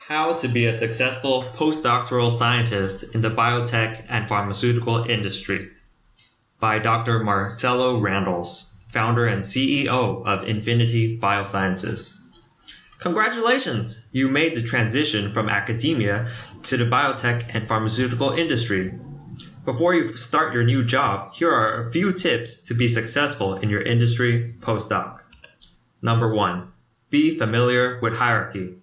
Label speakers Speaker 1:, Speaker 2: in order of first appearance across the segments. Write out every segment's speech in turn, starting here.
Speaker 1: How to be a successful postdoctoral scientist in the biotech and pharmaceutical industry by Dr. Marcelo Randles, founder and CEO of Infinity Biosciences. Congratulations! You made the transition from academia to the biotech and pharmaceutical industry. Before you start your new job, here are a few tips to be successful in your industry postdoc. Number 1. Be familiar with hierarchy.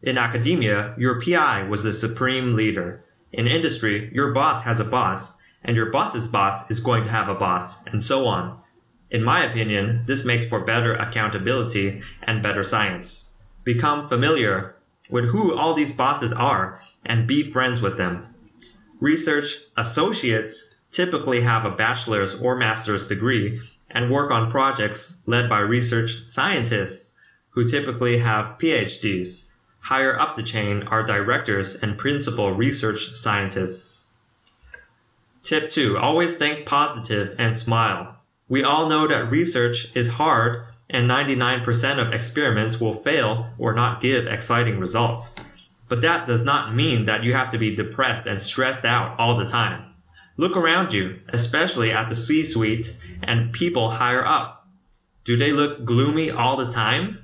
Speaker 1: In academia, your PI was the supreme leader. In industry, your boss has a boss, and your boss's boss is going to have a boss, and so on. In my opinion, this makes for better accountability and better science. Become familiar with who all these bosses are and be friends with them. Research associates typically have a bachelor's or master's degree and work on projects led by research scientists who typically have PhDs. Higher up the chain are directors and principal research scientists. Tip 2. Always think positive and smile. We all know that research is hard and 99% of experiments will fail or not give exciting results. But that does not mean that you have to be depressed and stressed out all the time. Look around you, especially at the C-suite and people higher up. Do they look gloomy all the time?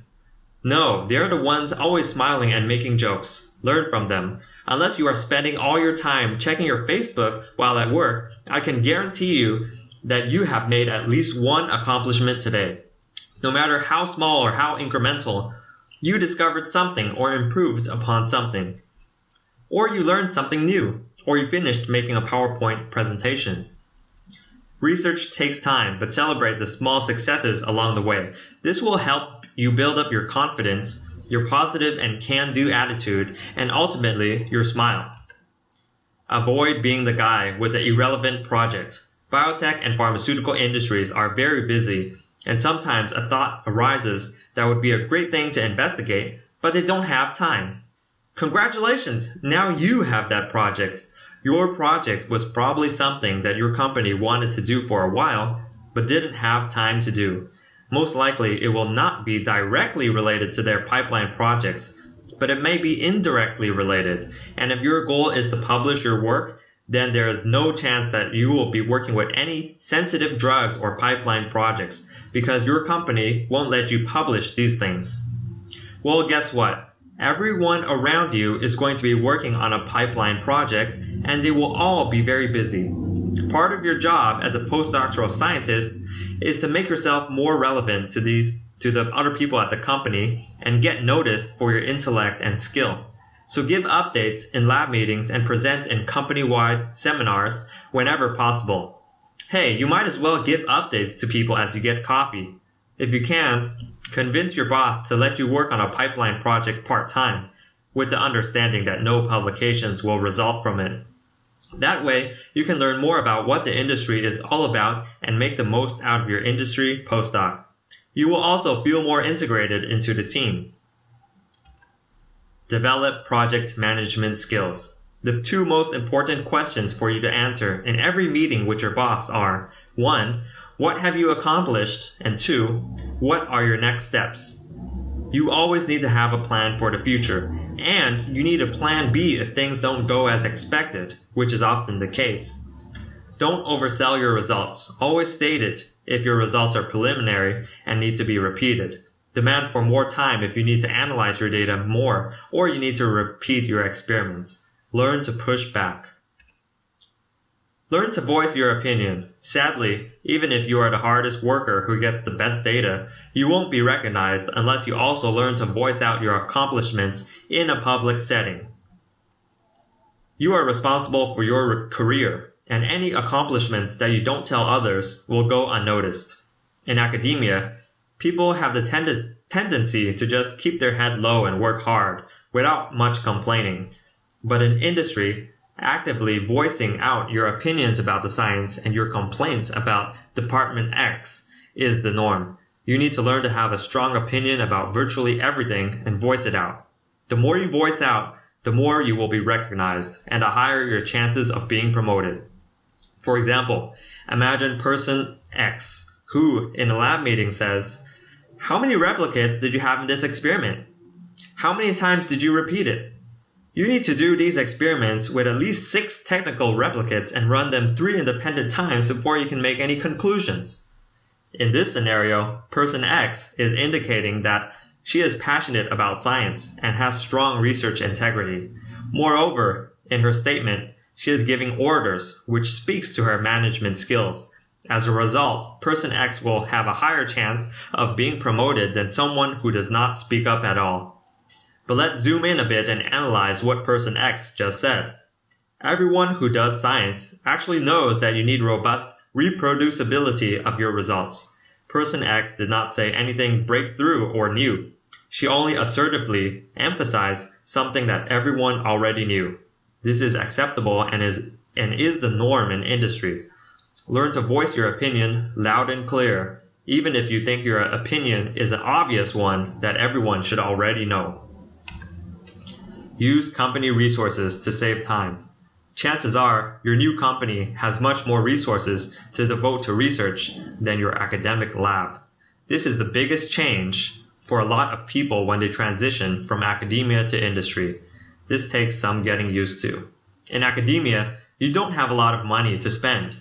Speaker 1: No, they're the ones always smiling and making jokes. Learn from them. Unless you are spending all your time checking your Facebook while at work, I can guarantee you that you have made at least one accomplishment today. No matter how small or how incremental, you discovered something or improved upon something. Or you learned something new, or you finished making a PowerPoint presentation. Research takes time, but celebrate the small successes along the way. This will help you build up your confidence, your positive and can-do attitude, and ultimately, your smile. Avoid being the guy with the irrelevant project. Biotech and pharmaceutical industries are very busy, and sometimes a thought arises that would be a great thing to investigate, but they don't have time. Congratulations! Now you have that project. Your project was probably something that your company wanted to do for a while, but didn't have time to do. Most likely, it will not be directly related to their pipeline projects, but it may be indirectly related. And if your goal is to publish your work, then there is no chance that you will be working with any sensitive drugs or pipeline projects, because your company won't let you publish these things. Well, guess what? Everyone around you is going to be working on a pipeline project, and they will all be very busy. Part of your job as a postdoctoral scientist is to make yourself more relevant to the other people at the company and get noticed for your intellect and skill. So give updates in lab meetings and present in company-wide seminars whenever possible. Hey, you might as well give updates to people as you get coffee. If you can, convince your boss to let you work on a pipeline project part-time, with the understanding that no publications will result from it. That way, you can learn more about what the industry is all about and make the most out of your industry postdoc. You will also feel more integrated into the team. Develop project management skills. The two most important questions for you to answer in every meeting with your boss are 1. What have you accomplished? And 2. What are your next steps? You always need to have a plan for the future, and you need a plan B if things don't go as expected, which is often the case. Don't oversell your results. Always state it if your results are preliminary and need to be repeated. Demand for more time if you need to analyze your data more or you need to repeat your experiments. Learn to push back. Learn to voice your opinion. Sadly, even if you are the hardest worker who gets the best data, you won't be recognized unless you also learn to voice out your accomplishments in a public setting. You are responsible for your career, and any accomplishments that you don't tell others will go unnoticed. In academia, people have the tendency to just keep their head low and work hard without much complaining. But in industry, actively voicing out your opinions about the science and your complaints about Department X is the norm. You need to learn to have a strong opinion about virtually everything and voice it out. The more you voice out, the more you will be recognized and the higher your chances of being promoted. For example, imagine person X, who in a lab meeting says, "How many replicates did you have in this experiment? How many times did you repeat it? You need to do these experiments with at least 6 technical replicates and run them 3 independent times before you can make any conclusions. In this scenario, person X is indicating that she is passionate about science and has strong research integrity. Moreover, in her statement, she is giving orders, which speaks to her management skills. As a result, person X will have a higher chance of being promoted than someone who does not speak up at all. But let's zoom in a bit and analyze what person X just said. Everyone who does science actually knows that you need robust reproducibility of your results. Person X did not say anything breakthrough or new. She only assertively emphasized something that everyone already knew. This is acceptable and is the norm in industry. Learn to voice your opinion loud and clear, even if you think your opinion is an obvious one that everyone should already know. Use company resources to save time. Chances are your new company has much more resources to devote to research than your academic lab. This is the biggest change for a lot of people when they transition from academia to industry. This takes some getting used to. In academia, you don't have a lot of money to spend,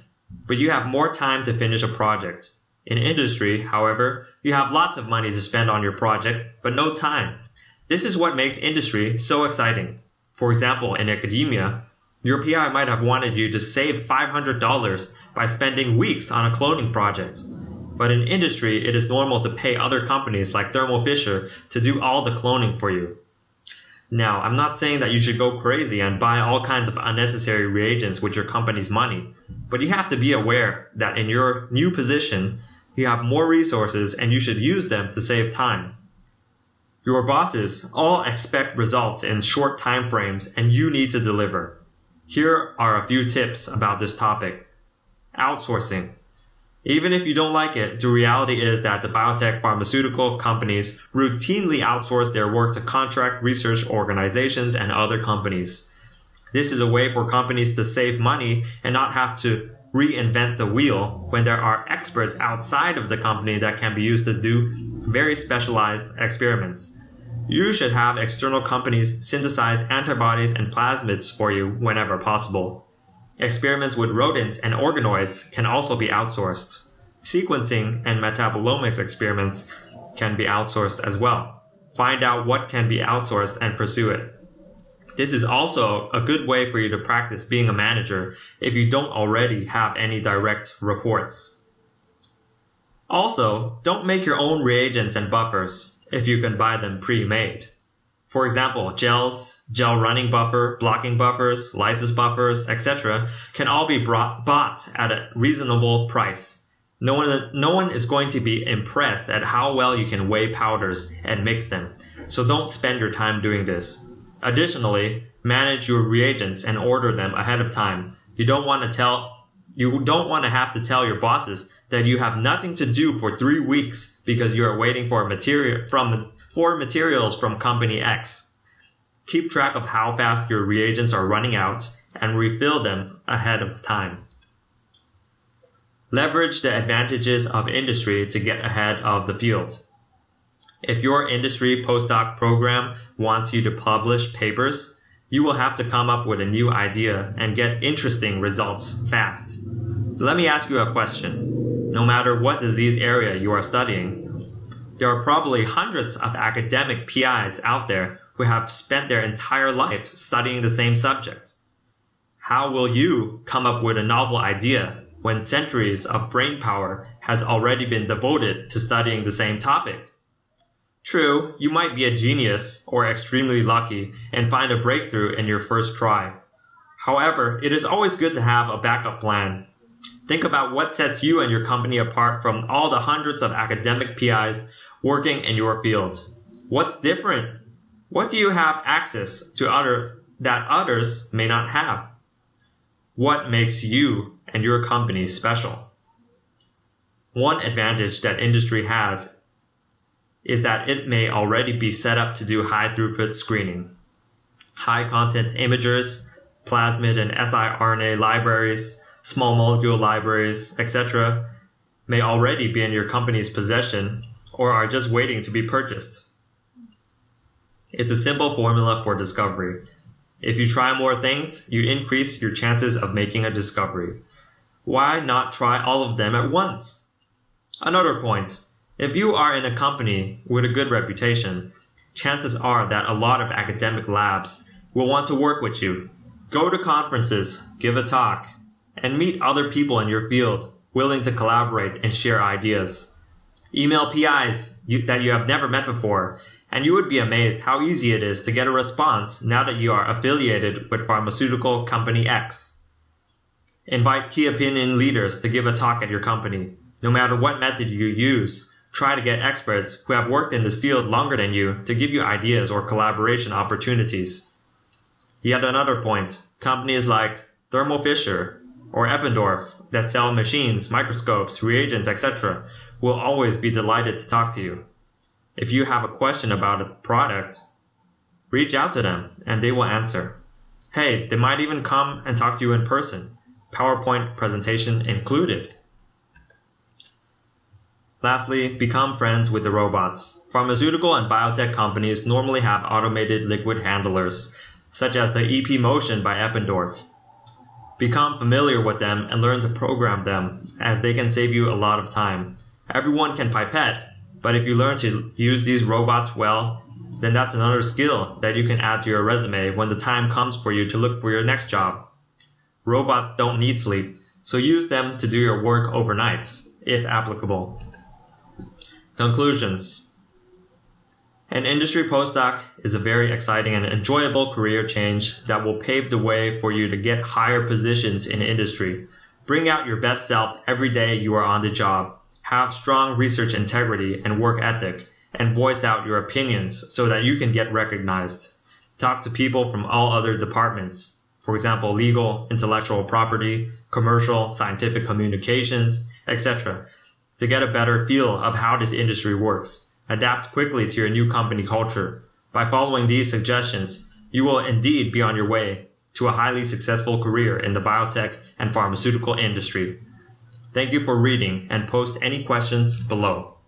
Speaker 1: but you have more time to finish a project. In industry, however, you have lots of money to spend on your project, but no time. This is what makes industry so exciting. For example, in academia, your PI might have wanted you to save $500 by spending weeks on a cloning project. But in industry, it is normal to pay other companies like Thermo Fisher to do all the cloning for you. Now, I'm not saying that you should go crazy and buy all kinds of unnecessary reagents with your company's money, but you have to be aware that in your new position, you have more resources and you should use them to save time. Your bosses all expect results in short time frames and you need to deliver. Here are a few tips about this topic. Outsourcing. Even if you don't like it, the reality is that the biotech pharmaceutical companies routinely outsource their work to contract research organizations and other companies. This is a way for companies to save money and not have to reinvent the wheel when there are experts outside of the company that can be used to do very specialized experiments. You should have external companies synthesize antibodies and plasmids for you whenever possible. Experiments with rodents and organoids can also be outsourced. Sequencing and metabolomics experiments can be outsourced as well. Find out what can be outsourced and pursue it. This is also a good way for you to practice being a manager if you don't already have any direct reports. Also, don't make your own reagents and buffers if you can buy them pre-made. For example, gels, gel running buffer, blocking buffers, lysis buffers, etc. can all be bought at a reasonable price. No one is going to be impressed at how well you can weigh powders and mix them, so don't spend your time doing this. Additionally, manage your reagents and order them ahead of time. You don't want to have to tell your bosses that you have nothing to do for 3 weeks because you are waiting for materials from company X. Keep track of how fast your reagents are running out and refill them ahead of time. Leverage the advantages of industry to get ahead of the field. If your industry postdoc program wants you to publish papers, you will have to come up with a new idea and get interesting results fast. Let me ask you a question. No matter what disease area you are studying, there are probably hundreds of academic PIs out there who have spent their entire life studying the same subject. How will you come up with a novel idea when centuries of brain power has already been devoted to studying the same topic? True, you might be a genius or extremely lucky and find a breakthrough in your first try. However, it is always good to have a backup plan. Think about what sets you and your company apart from all the hundreds of academic PIs working in your field. What's different? What do you have access to that others may not have? What makes you and your company special? One advantage that industry has is that it may already be set up to do high throughput screening. High content imagers, plasmid and siRNA libraries, small molecule libraries, etc. may already be in your company's possession or are just waiting to be purchased. It's a simple formula for discovery. If you try more things, you increase your chances of making a discovery. Why not try all of them at once? Another point, if you are in a company with a good reputation, chances are that a lot of academic labs will want to work with you. Go to conferences, give a talk, and meet other people in your field willing to collaborate and share ideas. Email PIs that you have never met before, and you would be amazed how easy it is to get a response now that you are affiliated with pharmaceutical company X. Invite key opinion leaders to give a talk at your company. No matter what method you use, try to get experts who have worked in this field longer than you to give you ideas or collaboration opportunities. Yet another point, companies like Thermo Fisher or Eppendorf that sell machines, microscopes, reagents, etc. will always be delighted to talk to you. If you have a question about a product, reach out to them and they will answer. Hey, they might even come and talk to you in person, PowerPoint presentation included. Lastly, become friends with the robots. Pharmaceutical and biotech companies normally have automated liquid handlers, such as the EP Motion by Eppendorf. Become familiar with them and learn to program them, as they can save you a lot of time. Everyone can pipette, but if you learn to use these robots well, then that's another skill that you can add to your resume when the time comes for you to look for your next job. Robots don't need sleep, so use them to do your work overnight, if applicable. Conclusions. An industry postdoc is a very exciting and enjoyable career change that will pave the way for you to get higher positions in industry. Bring out your best self every day you are on the job. Have strong research integrity and work ethic, and voice out your opinions so that you can get recognized. Talk to people from all other departments, for example, legal, intellectual property, commercial, scientific communications, etc., to get a better feel of how this industry works. Adapt quickly to your new company culture. By following these suggestions, you will indeed be on your way to a highly successful career in the biotech and pharmaceutical industry. Thank you for reading, and post any questions below.